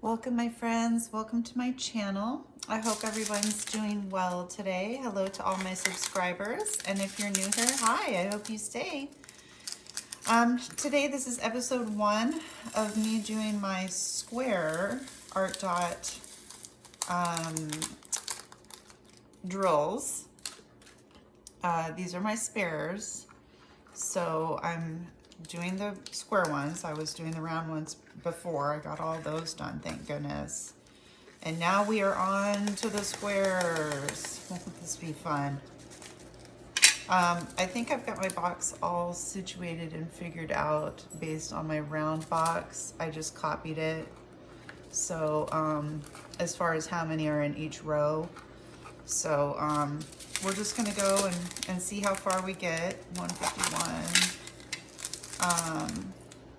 Welcome, my friends. Welcome to my channel. I hope everyone's doing well today. Hello to all my subscribers. And if you're new here, hi, I hope you stay. Today, this is episode 1 of me doing my square art dot drills. These are my spares. So I'm doing the square ones. I was doing the round ones before. I got all those done, thank goodness. And now we are on to the squares. Won't this be fun? I think I've got my box all situated and figured out based on my round box. I just copied it. So as far as how many are in each row. So we're just gonna go and see how far we get. 151.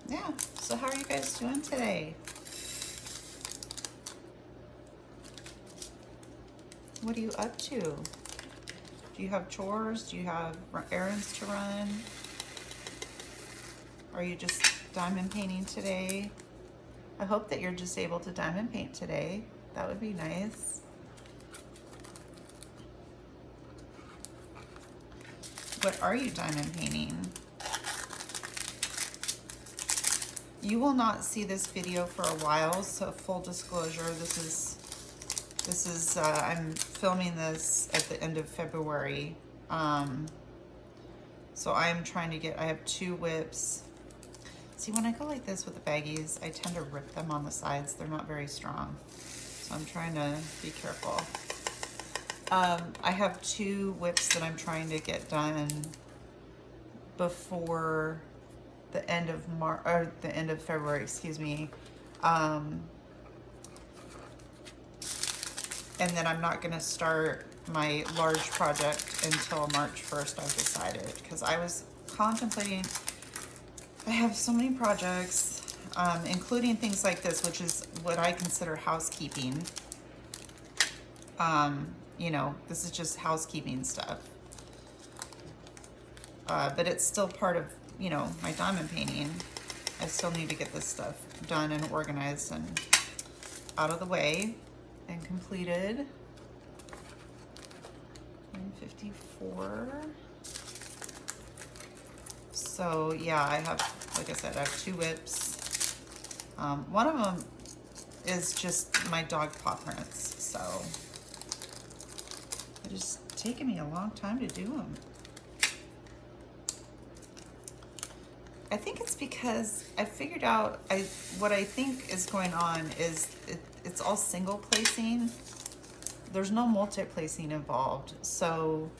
Yeah, so how are you guys doing today? What are you up to? Do you have chores? Do you have errands to run? Are you just diamond painting today? I hope that you're just able to diamond paint today. That would be nice. What are you diamond painting? You will not see this video for a while, so full disclosure, this is I'm filming this at the end of February. So I'm trying to get, I have 2 whips. See, when I go like this with the baggies, I tend to rip them on the sides. They're not very strong. So I'm trying to be careful. I have 2 whips that I'm trying to get done before the end of March, or the end of February, excuse me. And then I'm not gonna start my large project until March 1st, I've decided, because I was contemplating, I have so many projects, including things like this, which is what I consider housekeeping. You know, this is just housekeeping stuff. But it's still part of, you know, my diamond painting. I still need to get this stuff done and organized and out of the way and completed. 154. So yeah, I have, like I said, I have 2 whips. One of them is just my dog paw prints, so it's just taken me a long time to do them. I think it's because I figured out, what I think is going on is it's all single placing. There's no multi-placing involved. So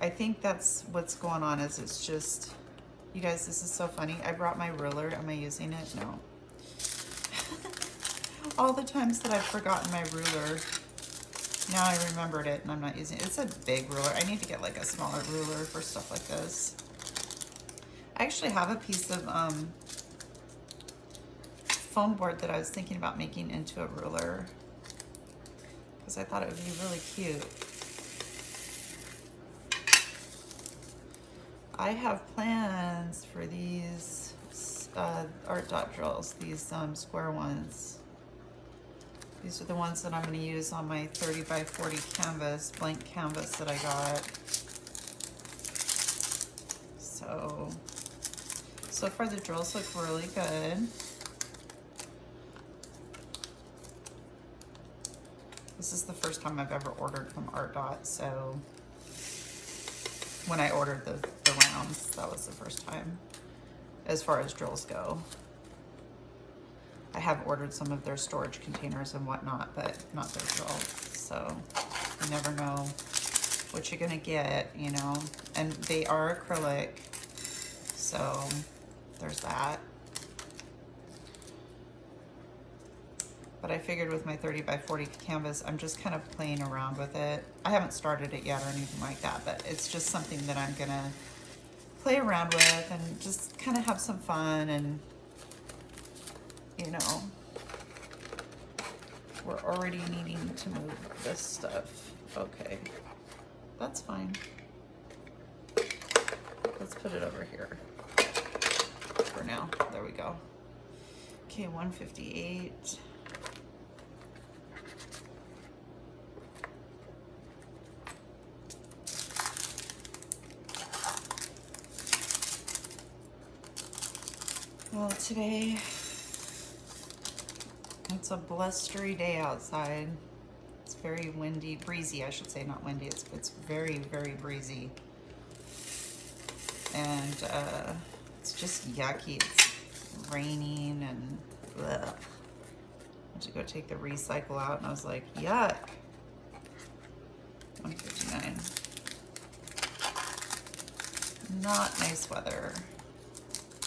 I think that's what's going on, is it's just, you guys, this is so funny. I brought my ruler. Am I using it? No. All the times that I've forgotten my ruler, now I remembered it and I'm not using it. It's a big ruler. I need to get like a smaller ruler for stuff like this. I actually have a piece of foam board that I was thinking about making into a ruler because I thought it would be really cute. I have plans for these art dot drills, these square ones. These are the ones that I'm going to use on my 30 by 40 canvas, blank canvas that I got. So far the drills look really good. This is the first time I've ever ordered from Art Dot, so when I ordered the rounds, that was the first time as far as drills go. I have ordered some of their storage containers and whatnot, but not their drills, so you never know what you're gonna get, you know, and they are acrylic, so there's that. But I figured with my 30 by 40 canvas, I'm just kind of playing around with it. I haven't started it yet or anything like that, but it's just something that I'm gonna play around with and just kind of have some fun. And you know, we're already needing to move this stuff. Okay, that's fine. Let's put it over here for now. There we go. Okay, 158. Well, today it's a blustery day outside. It's very windy, breezy, I should say, not windy. It's very, very breezy. And it's just yucky. It's raining and ugh. I had to go take the recycle out and I was like, yuck. 159. Not nice weather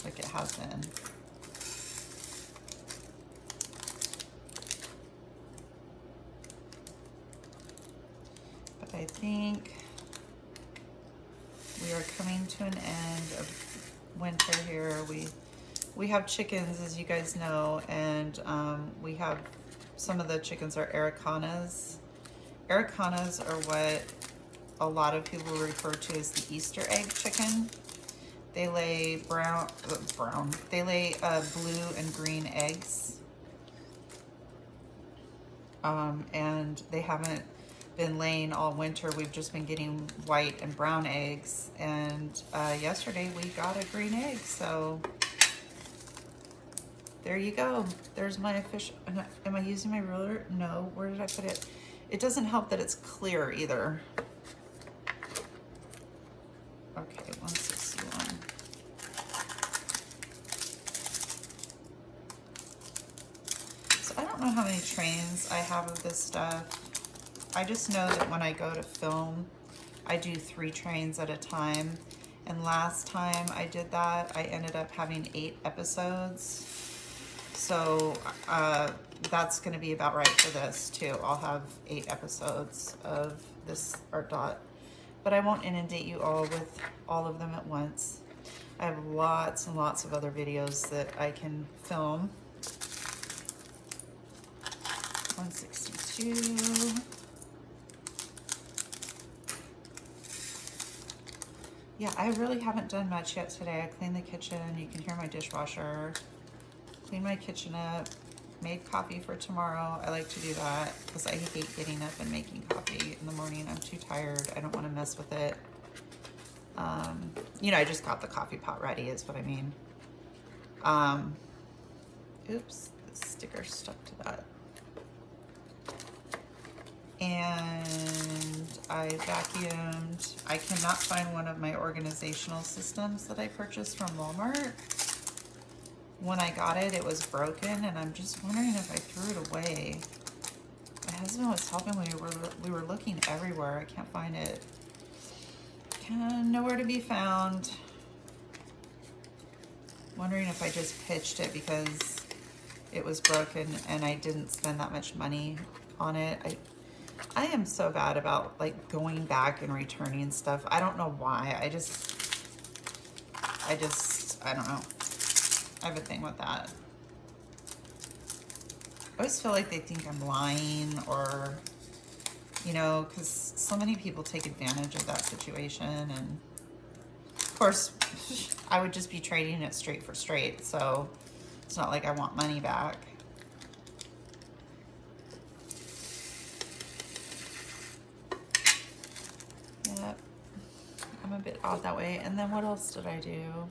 like it has been. But I think we are coming to an end of winter here. We have chickens, as you guys know, and we have, some of the chickens are Aracanas. Aracanas are what a lot of people refer to as the Easter egg chicken. They lay they lay blue and green eggs. And they haven't been laying all winter. We've just been getting white and brown eggs. And yesterday we got a green egg, so there you go. There's my official, am I using my ruler? No, where did I put it? It doesn't help that it's clear either. Okay, 161. So I don't know how many trains I have of this stuff. I just know that when I go to film, I do 3 trains at a time. And last time I did that, I ended up having 8 episodes. So that's gonna be about right for this too. I'll have 8 episodes of this art dot, but I won't inundate you all with all of them at once. I have lots and lots of other videos that I can film. 162. Yeah, I really haven't done much yet today. I cleaned the kitchen. You can hear my dishwasher. Cleaned my kitchen up. Made coffee for tomorrow. I like to do that because I hate getting up and making coffee in the morning. I'm too tired. I don't want to mess with it. You know, I just got the coffee pot ready is what I mean. Oops, the sticker stuck to that. And I vacuumed. I cannot find one of my organizational systems that I purchased from Walmart. When I got it, it was broken, and I'm just wondering if I threw it away. My husband was helping me. We were looking everywhere. I can't find it. Nowhere to be found. Wondering if I just pitched it because it was broken and I didn't spend that much money on it. I am so bad about like going back and returning stuff. I don't know why. I don't know. I have a thing with that. I always feel like they think I'm lying, or, you know, because so many people take advantage of that situation. And of course, I would just be trading it straight for straight. So it's not like I want money back. Yep. I'm a bit odd that way. And then what else did I do?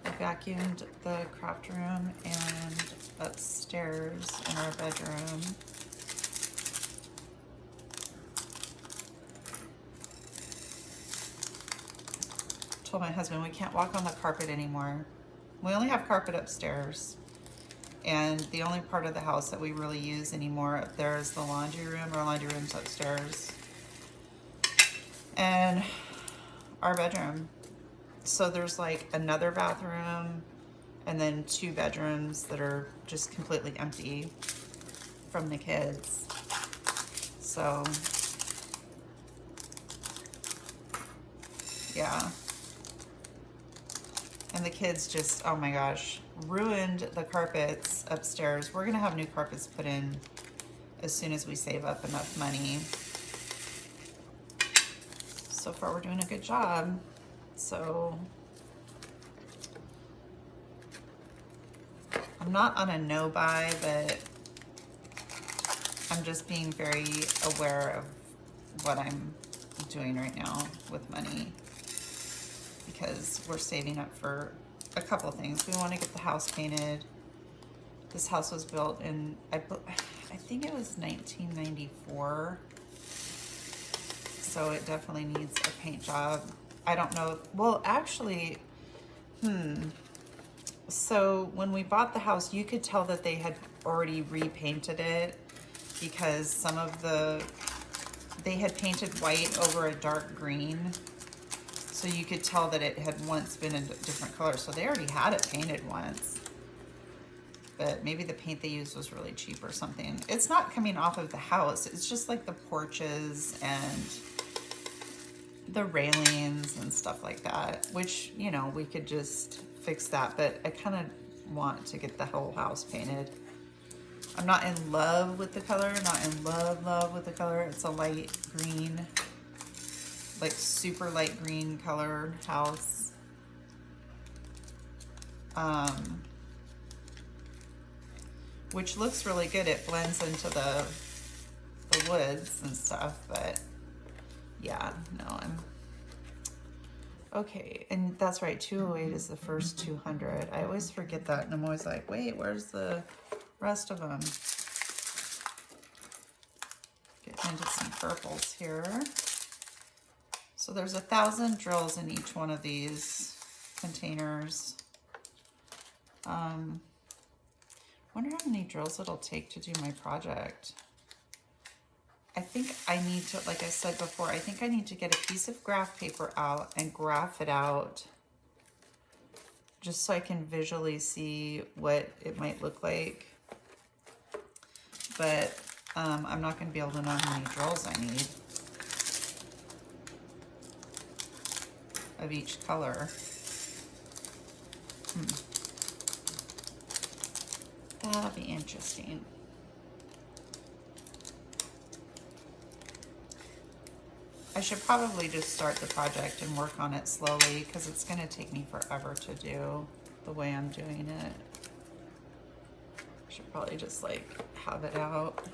I vacuumed the craft room and upstairs in our bedroom. Told my husband we can't walk on the carpet anymore. We only have carpet upstairs. And the only part of the house that we really use anymore up there is the laundry room. Our laundry room's upstairs. And our bedroom. So there's like another bathroom and then 2 bedrooms that are just completely empty from the kids. So, yeah. And the kids just, oh my gosh, ruined the carpets upstairs. We're gonna have new carpets put in as soon as we save up enough money. So far we're doing a good job. So I'm not on a no buy, but I'm just being very aware of what I'm doing right now with money, because we're saving up for a couple things. We want to get the house painted. This house was built in, I think it was 1994. So it definitely needs a paint job. I don't know. Well, actually, so when we bought the house, you could tell that they had already repainted it because some of they had painted white over a dark green. So you could tell that it had once been a different color. So they already had it painted once. But maybe the paint they used was really cheap or something. It's not coming off of the house. It's just like the porches and the railings and stuff like that, which, you know, we could just fix that. But I kind of want to get the whole house painted. I'm not in love with the color, not in love with the color. It's a light green, like super light green colored house. Which looks really good. It blends into the woods and stuff, but yeah, no, I'm okay. And that's right, 208 is the first 200. I always forget that, and I'm always like, wait, where's the rest of them? Getting into some purples here. So there's 1,000 drills in each one of these containers. Wonder how many drills it'll take to do my project. I think I need to, like I said before, I think I need to get a piece of graph paper out and graph it out just so I can visually see what it might look like. But I'm not going to be able to know how many drills I need of each color. That'll be interesting. I should probably just start the project and work on it slowly because it's going to take me forever to do the way I'm doing it. I should probably just like have it out.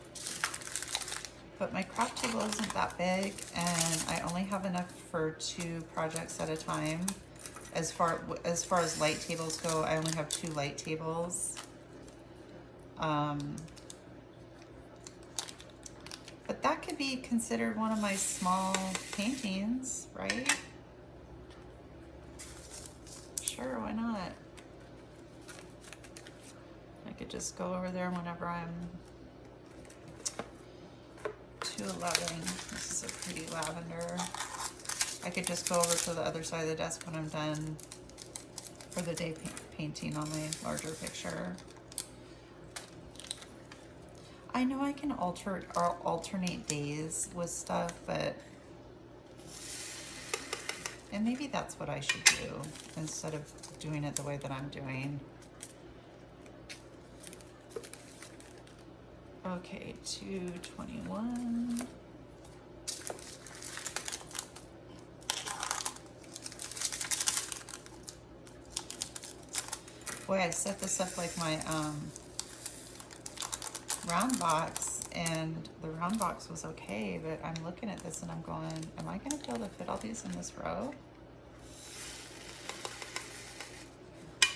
But my craft table isn't that big and I only have enough for 2 projects at a time. As far as light tables go, I only have 2 light tables. But that could be considered one of my small paintings, right? Sure, why not? I could just go over there whenever I'm 211. This is a pretty lavender. I could just go over to the other side of the desk when I'm done for the day painting on my larger picture. I know I can alternate days with stuff, but, and maybe that's what I should do instead of doing it the way that I'm doing. Okay, 221. Boy, I set this up like my round box, and the round box was okay, but I'm looking at this and I'm going, am I gonna be able to fit all these in this row?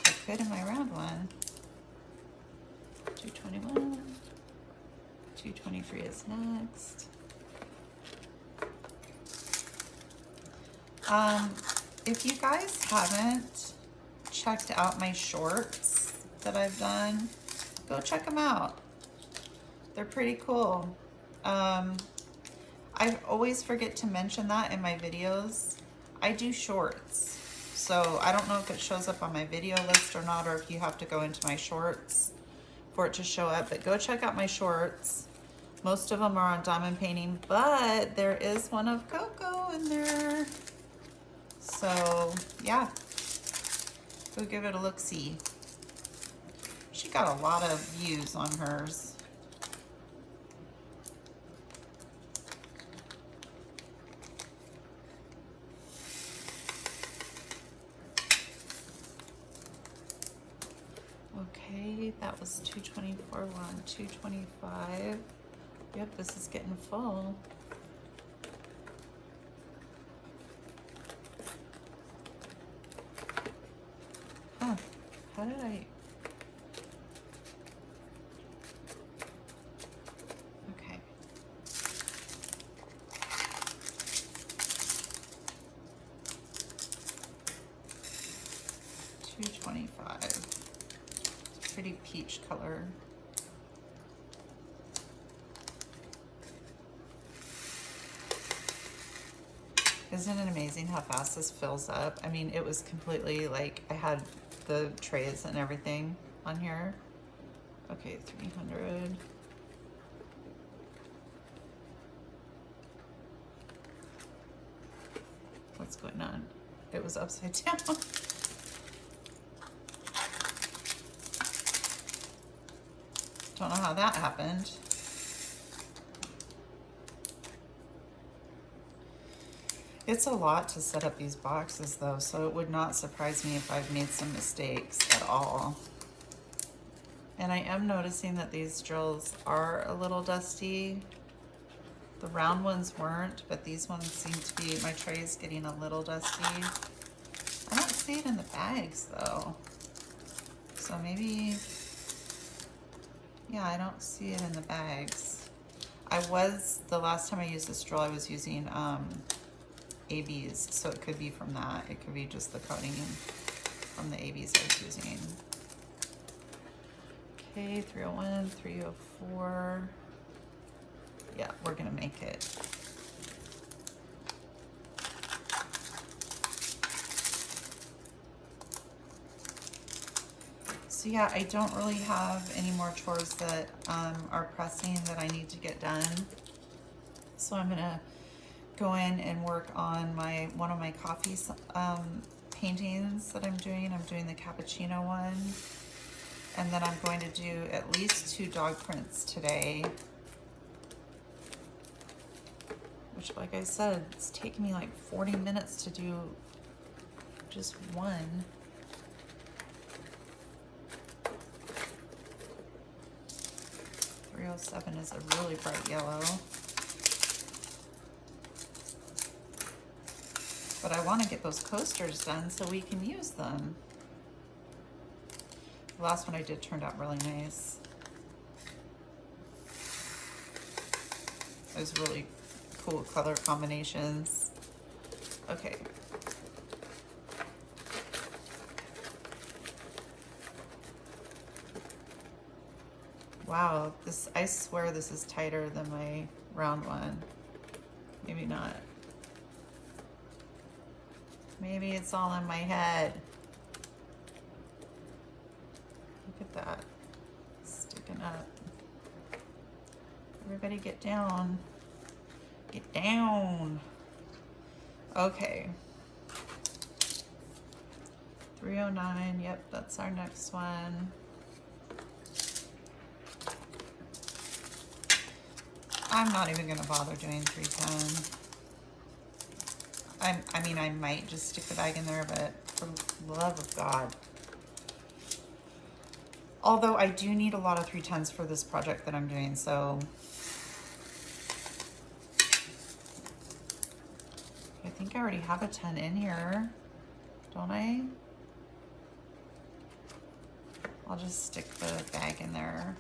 I could in my round one. 221. 223 is next. If you guys haven't checked out my shorts that I've done, go check them out. They're pretty cool. I always forget to mention that in my videos. I do shorts. So I don't know if it shows up on my video list or not, or if you have to go into my shorts for it to show up, but go check out my shorts. Most of them are on diamond painting, but there is one of Coco in there. So yeah, go give it a look-see. She got a lot of views on hers. Okay, that was 224, we're on 225. Yep, this is getting full. Huh. How did I? Okay. $2.25. Pretty peach color. Isn't it amazing how fast this fills up? I mean, it was completely like, I had the trays and everything on here. Okay, 300. What's going on? It was upside down. Don't know how that happened. It's a lot to set up these boxes though, so it would not surprise me if I've made some mistakes at all. And I am noticing that these drills are a little dusty. The round ones weren't, but these ones seem to be, my tray is getting a little dusty. I don't see it in the bags though. So maybe, yeah, I don't see it in the bags. The last time I used this drill, I was using ABs, so it could be from that. It could be just the coating from the ABs I was using. Okay, 301, 304. Yeah, we're gonna make it. So yeah, I don't really have any more chores that are pressing that I need to get done. So I'm gonna go in and work on one of my coffee paintings that I'm doing. I'm doing the cappuccino one. And then I'm going to do at least 2 dog prints today. Which, like I said, it's taking me like 40 minutes to do just one. .307 is a really bright yellow. But I want to get those coasters done so we can use them. The last one I did turned out really nice. It was really cool color combinations. Okay. Wow, I swear this is tighter than my round one. Maybe not. Maybe it's all in my head. Look at that, sticking up. Everybody get down. Get down. Okay. 309, yep, that's our next one. I'm not even gonna bother doing 310. I mean, I might just stick the bag in there, but for the love of God. Although I do need a lot of 310s for this project that I'm doing, so. I think I already have a 10 in here, don't I? I'll just stick the bag in there.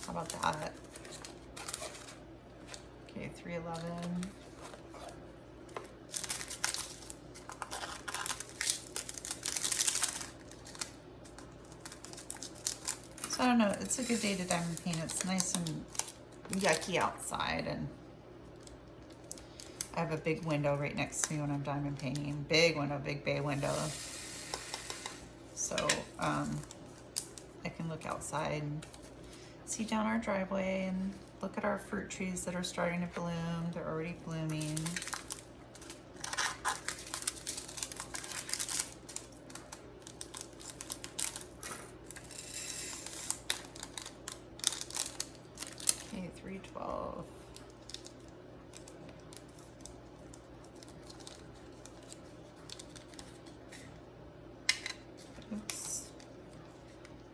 How about that? Okay, 311. So I don't know, it's a good day to diamond paint. It's nice and yucky outside, and I have a big window right next to me when I'm diamond painting. Big window, big bay window. So I can look outside and see down our driveway and look at our fruit trees that are starting to bloom. They're already blooming. Okay, 312. Oops.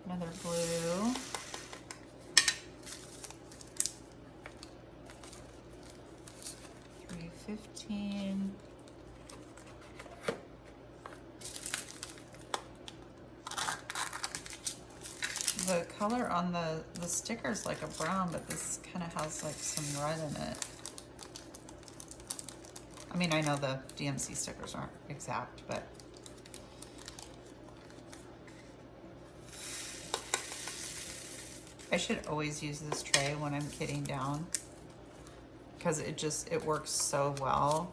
Another blue. color on the sticker is like a brown, but this kind of has like some red in it. I mean, I know the DMC stickers aren't exact, but I should always use this tray when I'm kitting down because it works so well.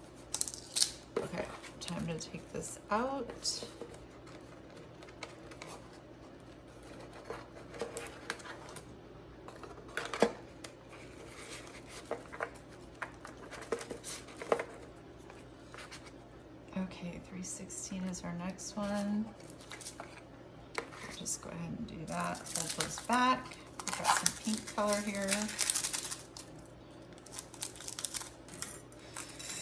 Okay, time to take this out. Okay, 316 is our next one. I'll just go ahead and do that. Hold those back. I've got some pink color here.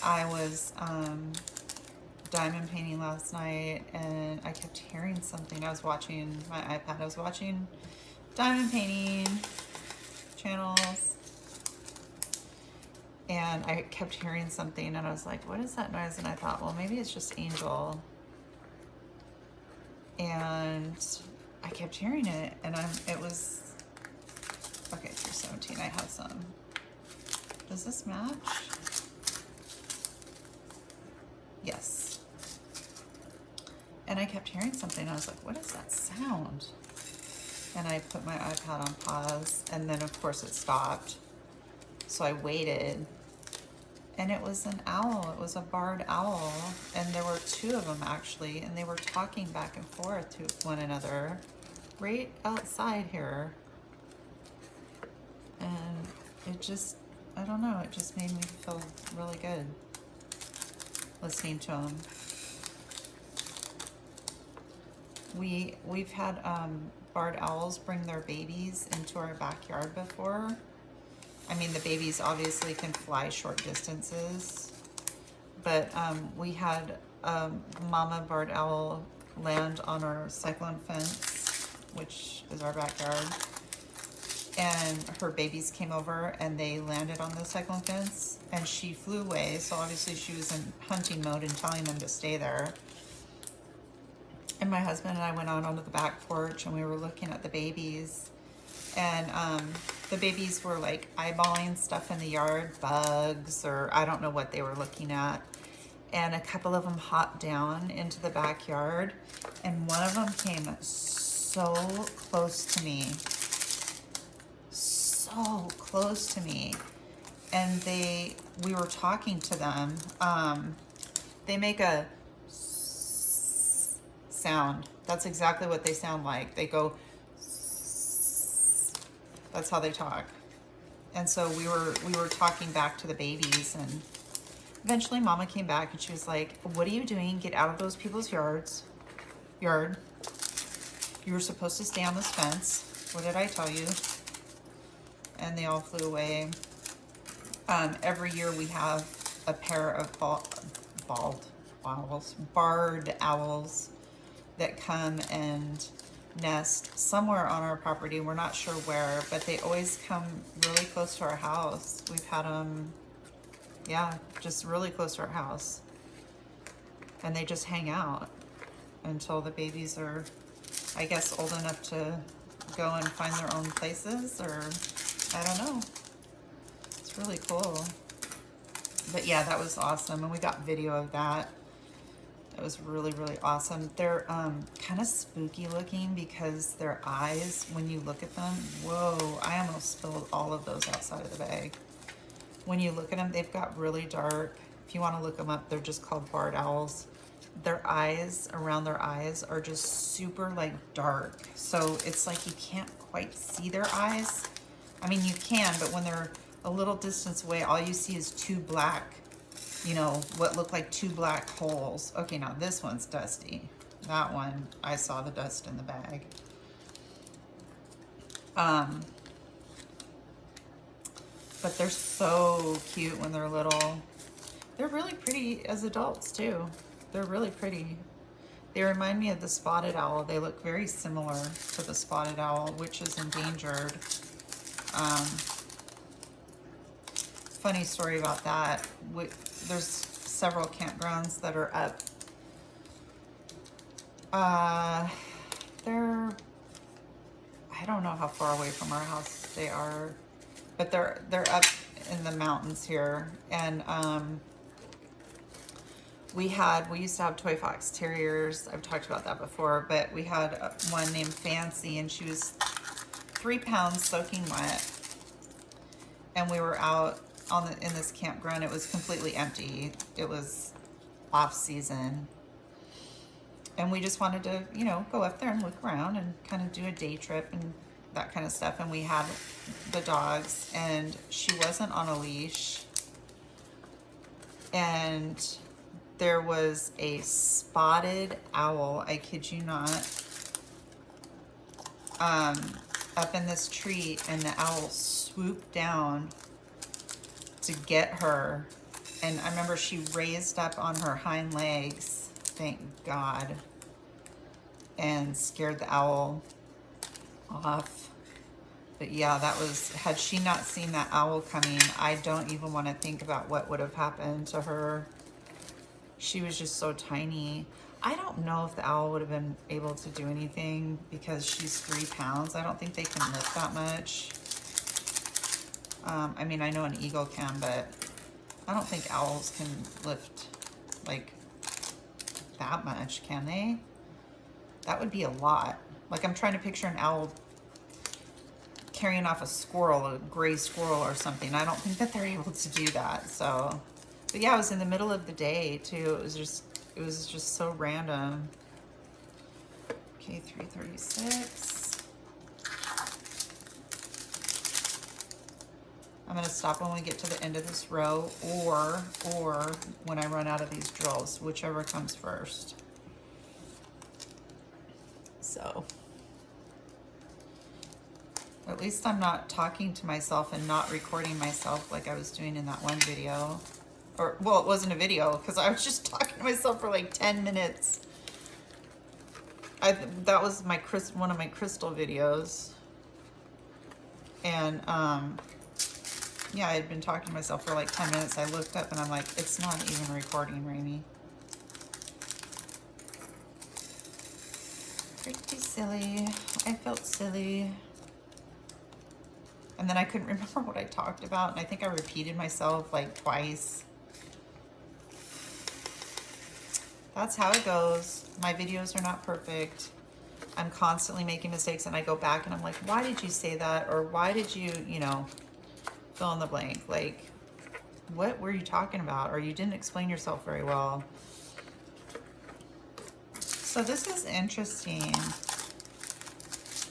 I was diamond painting last night and I kept hearing something. I was watching my iPad. I was watching diamond painting channels and I kept hearing something and I was like, what is that noise? And I thought, well, maybe it's just Angel. And I kept hearing it and it was, okay, 317, I have some. Does this match? Yes. And I kept hearing something. I was like, what is that sound? And I put my iPad on pause and then of course it stopped. So I waited and it was an owl. It was a barred owl. And there were two of them actually. And they were talking back and forth to one another right outside here. And it just, I don't know, it just made me feel really good listening to them. We've had barred owls bring their babies into our backyard before. I mean, the babies obviously can fly short distances, but we had mama barred owl land on our cyclone fence, which is our backyard, and her babies came over and they landed on the cyclone fence and she flew away. So obviously she was in hunting mode and telling them to stay there. And my husband and I went out onto the back porch and we were looking at the babies and the babies were like eyeballing stuff in the yard, bugs, or I don't know what they were looking at. And a couple of them hopped down into the backyard and one of them came so close to me. So close to me. And we were talking to them. They make a sound. That's exactly what they sound like. They go, that's how they talk. And so we were talking back to the babies and eventually mama came back and she was like, what are you doing? Get out of those people's yard. You were supposed to stay on this fence. What did I tell you? And they all flew away. Every year we have a pair of barred owls that come and nest somewhere on our property. We're not sure where, but they always come really close to our house. We've had them, yeah, just really close to our house. And they just hang out until the babies are, I guess, old enough to go and find their own places, or I don't know. It's really cool. But yeah, that was awesome. And we got video of that. It was really, really awesome. They're kind of spooky looking because their eyes, when you look at them, whoa, I almost spilled all of those outside of the bag. When you look at them, they've got really dark, if you want to look them up, they're just called barred owls. Their eyes, around their eyes, are just super like dark. So it's like you can't quite see their eyes. I mean, you can, but when they're a little distance away, all you see is two black, you know, what look like two black holes. Okay, now this one's dusty. That one, I saw the dust in the bag. But they're so cute when they're little. They're really pretty as adults too. They're really pretty. They remind me of the spotted owl. They look very similar to the spotted owl, which is endangered. Funny story about that. There's several campgrounds that are up. They're, I I don't know how far away from our house they are, but they're up in the mountains here. And we used to have Toy Fox Terriers. I've talked about that before, but we had one named Fancy, and she was 3 pounds soaking wet. And we were out in this campground. It was completely empty. It was off season. And we just wanted to, you know, go up there and look around and kind of do a day trip and that kind of stuff. And we had the dogs, and she wasn't on a leash. And there was a spotted owl, I kid you not, up in this tree, and the owl swooped down to get her. And I remember she raised up on her hind legs, thank God, and scared the owl off. But yeah, that was, had she not seen that owl coming, I don't even want to think about what would have happened to her. She was just so tiny. I don't know if the owl would have been able to do anything because she's 3 pounds. I don't think they can lift that much. I mean, I know an eagle can, but I don't think owls can lift like that much, can they? That would be a lot. Like, I'm trying to picture an owl carrying off a squirrel, a gray squirrel or something. I don't think that they're able to do that. So, but yeah, it was in the middle of the day too. It was just so random. Okay, 336. I'm gonna stop when we get to the end of this row, or when I run out of these drills, whichever comes first. So, at least I'm not talking to myself and not recording myself like I was doing in that one video. Or, well, it wasn't a video because I was just talking to myself for like 10 minutes. That was one of my crystal videos. And, yeah, I had been talking to myself for like 10 minutes. I looked up and I'm like, it's not even recording, Rainy. Pretty silly. I felt silly. And then I couldn't remember what I talked about. And I think I repeated myself like twice. That's how it goes. My videos are not perfect. I'm constantly making mistakes, and I go back and I'm like, why did you say that? Or why did you, you know, fill in the blank? Like, what were you talking about? Or you didn't explain yourself very well. So this is interesting.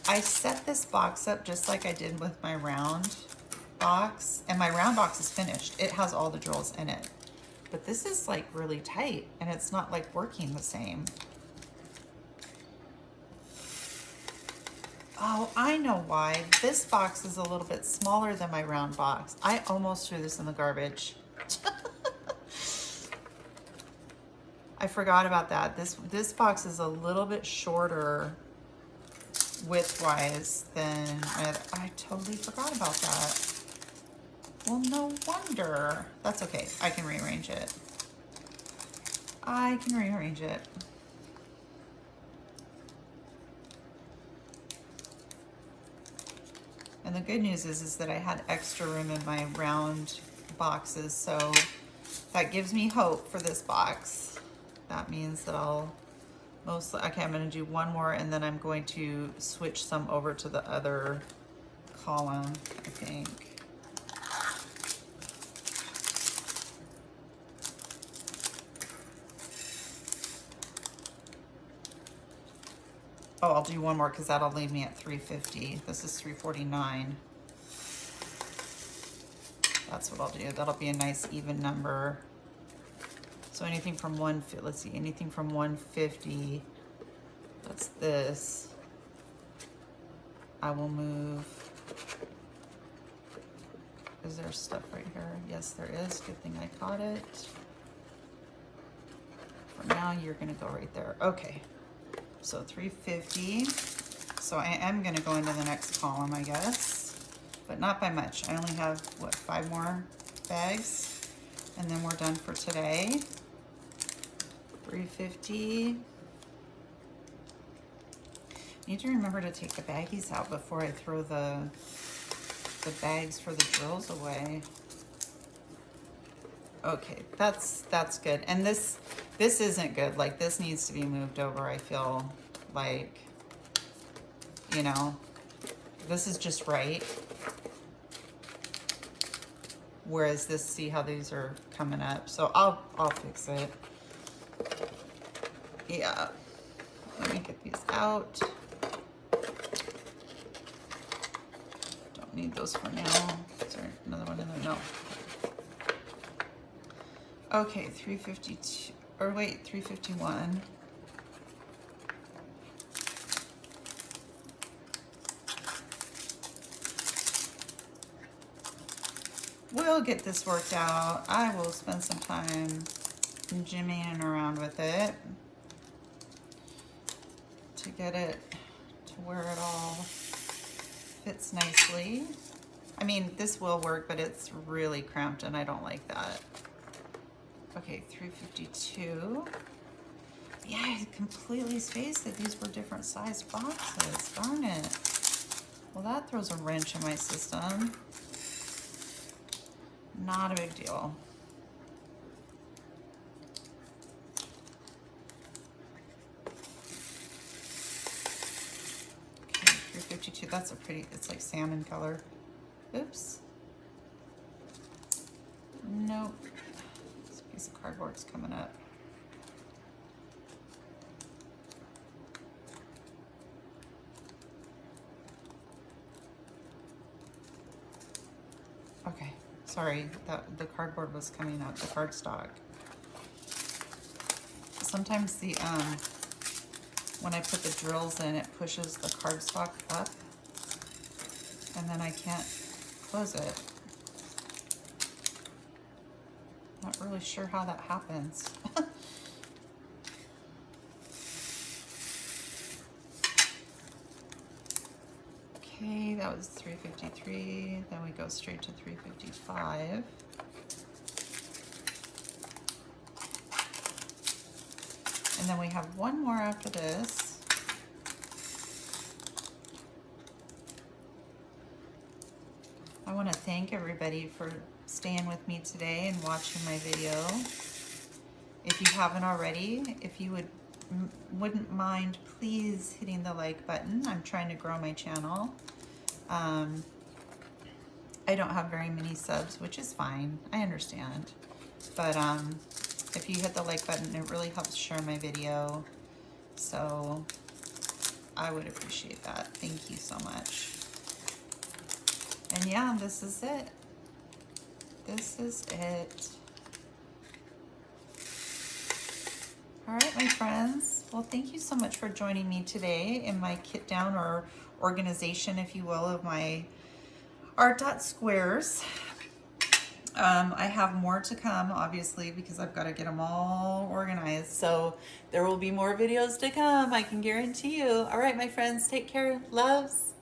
I set this box up just like I did with my round box, and my round box is finished. It has all the drills in it. But this is like really tight, and it's not like working the same. Oh, I know why. This box is a little bit smaller than my round box. I almost threw this in the garbage. I forgot about that. This box is a little bit shorter width-wise than, I totally forgot about that. Well, no wonder. That's okay. I can rearrange it. I can rearrange it. And the good news is that I had extra room in my round boxes, so that gives me hope for this box. That means that I'll mostly, okay, I'm gonna do one more, and then I'm going to switch some over to the other column, I think. Oh, I'll do one more because that'll leave me at 350. This is 349. That's what I'll do. That'll be a nice even number. So anything from let's see, anything from 150, that's this. I will move. Is there stuff right here? Yes, there is. Good thing I caught it. For now, you're gonna go right there. Okay. So 350. So I am going to go into the next column, I guess, but not by much. I only have, what, 5 more bags, and then we're done for today. 350. Need to remember to take the baggies out before I throw the bags for the drills away. Okay, that's good. And this isn't good. Like, this needs to be moved over. I feel like, you know, this is just right. Whereas this, see how these are coming up. So I'll fix it. Yeah. Let me get these out. Don't need those for now. Is there another one in there? No. Okay, 352, or wait, 351. We'll get this worked out. I will spend some time jimmying around with it to get it to where it all fits nicely. I mean, this will work, but it's really cramped and I don't like that. Okay, 352. Yeah, I completely spaced that these were different sized boxes. Darn it. Well, that throws a wrench in my system. Not a big deal. Okay, 352. That's a pretty, it's like salmon color. Oops. Nope. This piece of cardboard's coming up. Okay, sorry, the cardboard was coming up, the cardstock. Sometimes the, when I put the drills in, it pushes the cardstock up, and then I can't close it. Not really sure how that happens. Okay, that was 353. Then we go straight to 355. And then we have one more after this. I want to thank everybody for staying with me today and watching my video. If you haven't already, if you wouldn't mind, please hitting the like button. I'm trying to grow my channel. I don't have very many subs, which is fine. I understand. But if you hit the like button, it really helps share my video. So I would appreciate that. Thank you so much. And yeah, this is it. This is it. All right, my friends. Well, thank you so much for joining me today in my kit down, or organization, if you will, of my Art Dot Squares. I have more to come, obviously, because I've got to get them all organized. So there will be more videos to come, I can guarantee you. All right, my friends, take care. Loves.